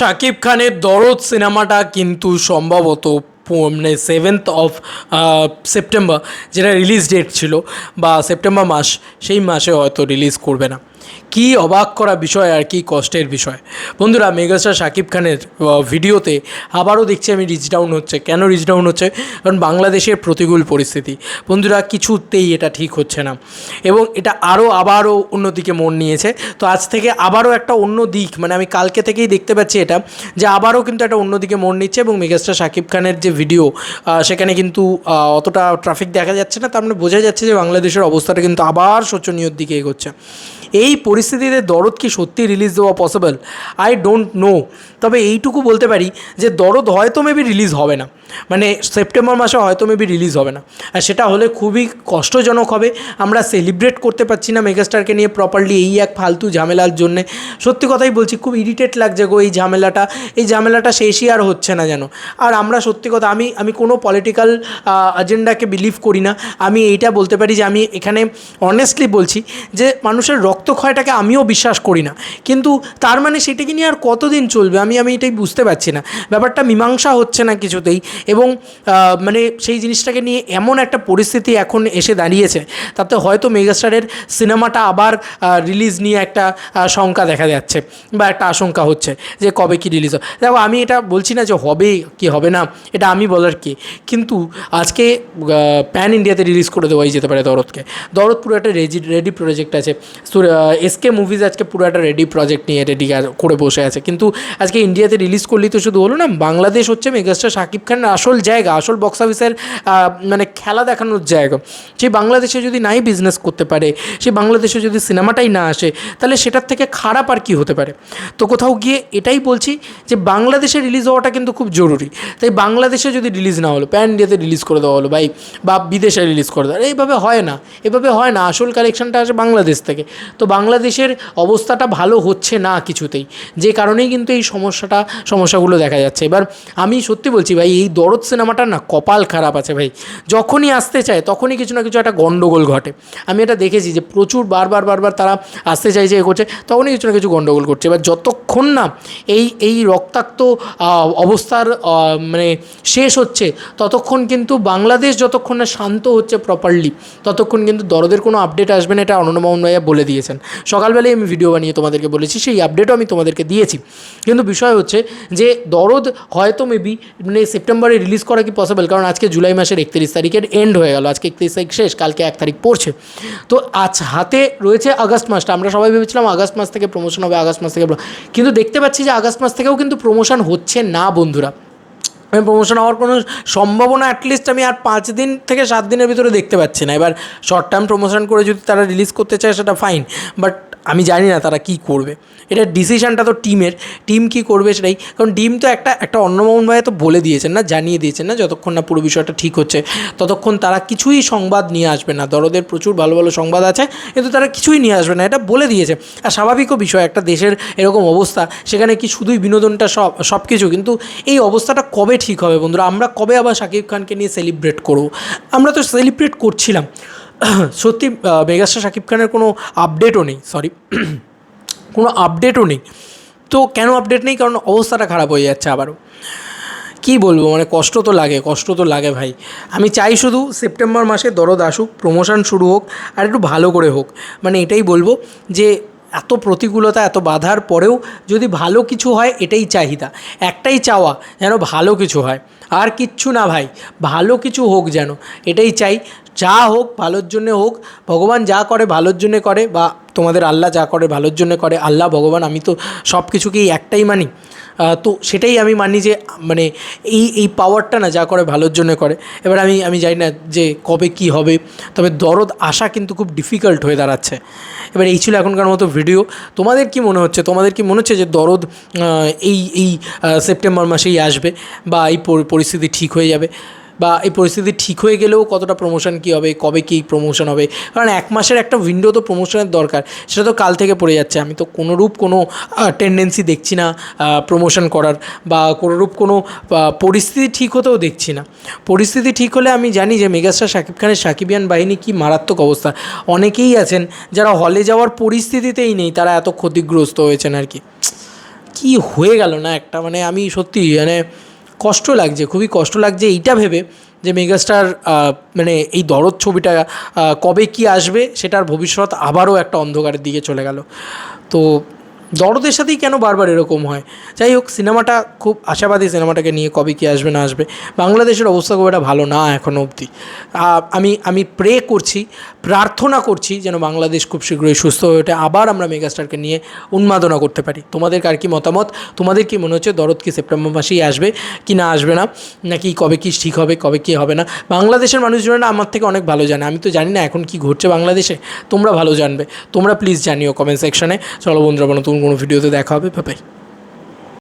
শাকিব খানের দরদ সিনেমাটা কিন্তু সম্ভবত মানে 7th সেপ্টেম্বর যেটা রিলিজ ডেট ছিল বা সেপ্টেম্বর মাস, সেই মাসে হয়তো রিলিজ করবে না। কি অবাক করা বিষয় আর কি কষ্টের বিষয়। বন্ধুরা, মেগাস্টার শাকিব খানের ভিডিওতে আবারও দেখছি আমি রিচ ডাউন হচ্ছে। কেন রিচ ডাউন হচ্ছে? কারণ বাংলাদেশের প্রতিকূল পরিস্থিতি বন্ধুরা, কিছুতেই এটা ঠিক হচ্ছে না এবং এটা আবারও অন্যদিকে মন নিয়েছে। তো আজ থেকে আবারও একটা অন্য দিক, মানে আমি কালকে থেকেই দেখতে পাচ্ছি এটা, যে আবারও কিন্তু একটা অন্যদিকে মন নিচ্ছে এবং মেগাস্টার শাকিব খানের যে ভিডিও সেখানে কিন্তু অতটা ট্রাফিক দেখা যাচ্ছে না। তার মানে বোঝা যাচ্ছে যে বাংলাদেশের অবস্থাটা কিন্তু আবার শোচনীয়র দিকে এগোচ্ছে। এই পরিস্থিতিতে দরদ কি সত্যি রিলিজ দেওয়া পসিবল? I don't know. তবে এইটুকু বলতে পারি যে দরদ হয়তো মেবি রিলিজ হবে না, মানে সেপ্টেম্বর মাসে হয়তো মেবি রিলিজ হবে না। আর সেটা হলে খুবই কষ্টজনক হবে। আমরা সেলিব্রেট করতে পারছি না মেগাস্টারকে নিয়ে প্রপারলি, এই এক ফালতু ঝামেলার জন্যে। সত্যি কথাই বলছি, খুব ইরিটেট লাগছে গো এই ঝামেলাটা শেষই আর হচ্ছে না যেন। আর আমরা সত্যি কথা, আমি কোনো পলিটিক্যাল এজেন্ডাকে বিলিভ করি না। আমি এইটা বলতে পারি যে আমি এখানে অনেস্টলি বলছি যে মানুষের রক্তক্ষয়টাকে আমিও বিশ্বাস করি না, কিন্তু তার মানে সেটাকে নিয়ে আর কতদিন চলবে আমি এটাই বুঝতে পারছি না। ব্যাপারটা মীমাংসা হচ্ছে না কিছুতেই এবং মানে সেই জিনিসটাকে নিয়ে এমন একটা পরিস্থিতি এখন এসে দাঁড়িয়েছে, তাতে হয়তো মেগাস্টারের সিনেমাটা আবার রিলিজ নিয়ে একটা শঙ্কা দেখা যাচ্ছে বা একটা আশঙ্কা হচ্ছে যে কবে কি রিলিজ হয়। দেখো, আমি এটা বলছি না যে হবে কি হবে না, এটা আমি বলার কি, কিন্তু আজকে প্যান ইন্ডিয়াতে রিলিজ করে দেওয়াই যেতে পারে দরদকে। দরদ পুরো একটা রেডি প্রজেক্ট আছে। এসকে মুভিজ আজকে পুরো একটা রেডি প্রজেক্ট নিয়ে রেডি করে বসে আছে, কিন্তু আজকে ইন্ডিয়াতে রিলিজ করলেই তো শুধু হলো না। বাংলাদেশ হচ্ছে মেগাস্টার শাকিব খানের আসল জায়গা, আসল বক্স অফিসের মানে খেলা দেখানোর জায়গা। সেই বাংলাদেশে যদি নাই বিজনেস করতে পারে, সেই বাংলাদেশে যদি সিনেমাটাই না আসে, তাহলে সেটার থেকে খারাপ আর কি হতে পারে? তো কোথাও গিয়ে এটাই বলছি যে বাংলাদেশে রিলিজ হওয়াটা কিন্তু খুব জরুরি। তাই বাংলাদেশে যদি রিলিজ না হলো, প্যান ইন্ডিয়াতে রিলিজ করে দেওয়া হলো ভাই, বা বিদেশে রিলিজ করে দেওয়া, এইভাবে হয় না, এভাবে হয় না। আসল কালেকশনটা আসে বাংলাদেশ থেকে। তো বাংলাদেশের অবস্থাটা ভালো হচ্ছে না কিছুতেই, যে কারণেই কিন্তু এই সমস্যাগুলো দেখা যাচ্ছে। এবার আমি সত্যি বলছি ভাই, এই দরদ সিনেমাটা না কপাল খারাপ আছে ভাই। যখনই আসতে চায় তখনই কিছু না কিছু একটা গণ্ডগোল ঘটে। আমি এটা দেখেছি যে প্রচুর বারবার তারা আসতে চাইছে, এ করছে, তখনই কিছু না কিছু গণ্ডগোল করছে। এবার যতক্ষণ না এই রক্তাক্ত অবস্থার মানে শেষ হচ্ছে, ততক্ষণ কিন্তু বাংলাদেশ যতক্ষণ না শান্ত হচ্ছে প্রপারলি, ততক্ষণ কিন্তু দরদের কোনো আপডেট আসবে না। এটা অনন্যমোহন ভাইয়া বলে দিয়েছেন। সকালবেলায় আমি ভিডিও বানিয়ে তোমাদেরকে বলেছি, সেই আপডেটও আমি তোমাদেরকে দিয়েছি। কিন্তু বিষয় হচ্ছে যে দরদ হয়তো মেবি মানে সেপ্টেম্বরে রিলিজ করা কি পসিবল, কারণ আজকে জুলাই মাসের 31 তারিখের এন্ড হয়ে গেল। আজকে 31 তারিখ শেষ, কালকে 1 তারিখ পড়ছে। তো আজ হাতে রয়েছে আগস্ট মাসটা। আমরা সবাই ভেবেছিলাম আগস্ট মাস থেকে প্রমোশন হবে, আগস্ট মাস থেকে, কিন্তু দেখতে পাচ্ছি যে আগস্ট মাস থেকেও কিন্তু প্রমোশন হচ্ছে না বন্ধুরা। আমি প্রমোশন হওয়ার কোনো সম্ভাবনা অ্যাটলিস্ট আমি আর 5 দিন থেকে 7 দিনের ভিতরে দেখতে পাচ্ছি না। এবার শর্ট টার্ম প্রমোশন করে যদি তারা রিলিজ করতে চায় সেটা ফাইন, বাট আমি জানি না তারা কী করবে। এটা ডিসিশানটা তো টিম কী করবে সেটাই, কারণ টিম তো একটা অন্নমোহন ভাই তো বলে দিয়েছেন না, জানিয়ে দিয়েছেন না, যতক্ষণ না পুরো বিষয়টা ঠিক হচ্ছে ততক্ষণ তারা কিছুই সংবাদ নিয়ে আসবে না। দরদের প্রচুর ভালো ভালো সংবাদ আছে, কিন্তু তারা কিছুই নিয়ে আসবে না, এটা বলে দিয়েছে। আর স্বাভাবিকও বিষয়, একটা দেশের এরকম অবস্থা, সেখানে কি শুধুই বিনোদনটা সব কিছু? কিন্তু এই অবস্থাটা কবে ঠিক হবে বন্ধুরা? আমরা কবে আবার শাকিব খানকে নিয়ে সেলিব্রেট করব? আমরা তো সেলিব্রেট করছিলাম। সত্যি মেগাস্টার শাকিব খানের কোনো আপডেটও নেই, কোনো আপডেটও নেই। তো কেন আপডেট নেই? কারণ অবস্থাটা খারাপ হয়ে যাচ্ছে আবারও। কী বলবো, মানে কষ্ট তো লাগে ভাই। আমি চাই শুধু সেপ্টেম্বর মাসে দরদ আসুক, প্রমোশন শুরু হোক, আর একটু ভালো করে হোক। মানে এটাই বলবো যে এত প্রতিকূলতা, এত বাধার পরেও যদি ভালো কিছু হয়, এটাই চাহিদা, একটাই চাওয়া, যেন ভালো কিছু হয়। আর কিচ্ছু না ভাই, ভালো কিছু হোক যেন, এটাই চাই। যা হোক ভালোর জন্যে হোক, ভগবান যা করে ভালোর জন্যে করে, বা তোমাদের আল্লাহ যা করে ভালোর জন্যে করে। আল্লাহ, ভগবান, আমি তো সব কিছুকেই একটাই মানি। তো সেটাই আমি মানি যে মানে এই পাওয়ারটা না যা করে ভালোর জন্য করে। এবার আমি জানি না যে কবে কি হবে, তবে দরদ আসা কিন্তু খুব ডিফিকাল্ট হয়ে দাঁড়াচ্ছে। এবার এই ছিল এখনকার মতো ভিডিও। তোমাদের কি মনে হচ্ছে যে দরদ এই সেপ্টেম্বর মাসেই আসবে, বা এই পরিস্থিতি ঠিক হয়ে যাবে, বা এই পরিস্থিতি ঠিক হয়ে গেলেও কতটা প্রমোশন কী হবে, কবে কী প্রমোশন হবে? কারণ 1 মাসের একটা উইন্ডো তো প্রমোশনের দরকার, সেটা তো কাল থেকে পড়ে যাচ্ছে। আমি তো কোনোরূপ কোনো টেন্ডেন্সি দেখছি না প্রমোশন করার, বা কোনোরূপ কোনো পরিস্থিতি ঠিক হতেও দেখছি না। পরিস্থিতি ঠিক হলে আমি জানি যে মেগাস্টার শাকিব খানের শাকিবিয়ান বাহিনী কী মারাত্মক অবস্থা। অনেকেই আছেন যারা হলে যাওয়ার পরিস্থিতিতেই নেই, তারা এত ক্ষতিগ্রস্ত হয়েছেন আর কি। কি হয়ে গেল না একটা, মানে আমি সত্যি মানে কষ্ট লাগছে, খুবই কষ্ট লাগছে এইটা ভেবে যে মেগাস্টার মানে এই দরদ ছবিটা কবে কি আসবে সেটার ভবিষ্যৎ আবারও একটা অন্ধকারের দিকে চলে গেল। তো দরদের সাথেই কেন বারবার এরকম হয়? যাই হোক, সিনেমাটা খুব আশাবাদী সিনেমাটাকে নিয়ে, কবে কী আসবে না আসবে। বাংলাদেশের অবস্থা খুব একটা ভালো না এখনও অবধি। আমি প্রে করছি, প্রার্থনা করছি যেন বাংলাদেশ খুব শীঘ্রই সুস্থ হয়ে ওঠে, আবার আমরা মেগাস্টারকে নিয়ে উন্মাদনা করতে পারি। তোমাদের কার কী মতামত? তোমাদের কি মনে হচ্ছে দরদ কি সেপ্টেম্বর মাসেই আসবে কি না আসবে না, নাকি কবে কী ঠিক হবে কবে কী হবে না? বাংলাদেশের মানুষজনেরা আমার থেকে অনেক ভালো জানে, আমি তো জানি না এখন কী ঘটছে বাংলাদেশে। তোমরা ভালো জানবে, তোমরা প্লিজ জানিও কমেন্ট সেকশনে। চলো বন্ধুরা, নতুন কোনো ভিডিওতে দেখা হবে। Bye bye.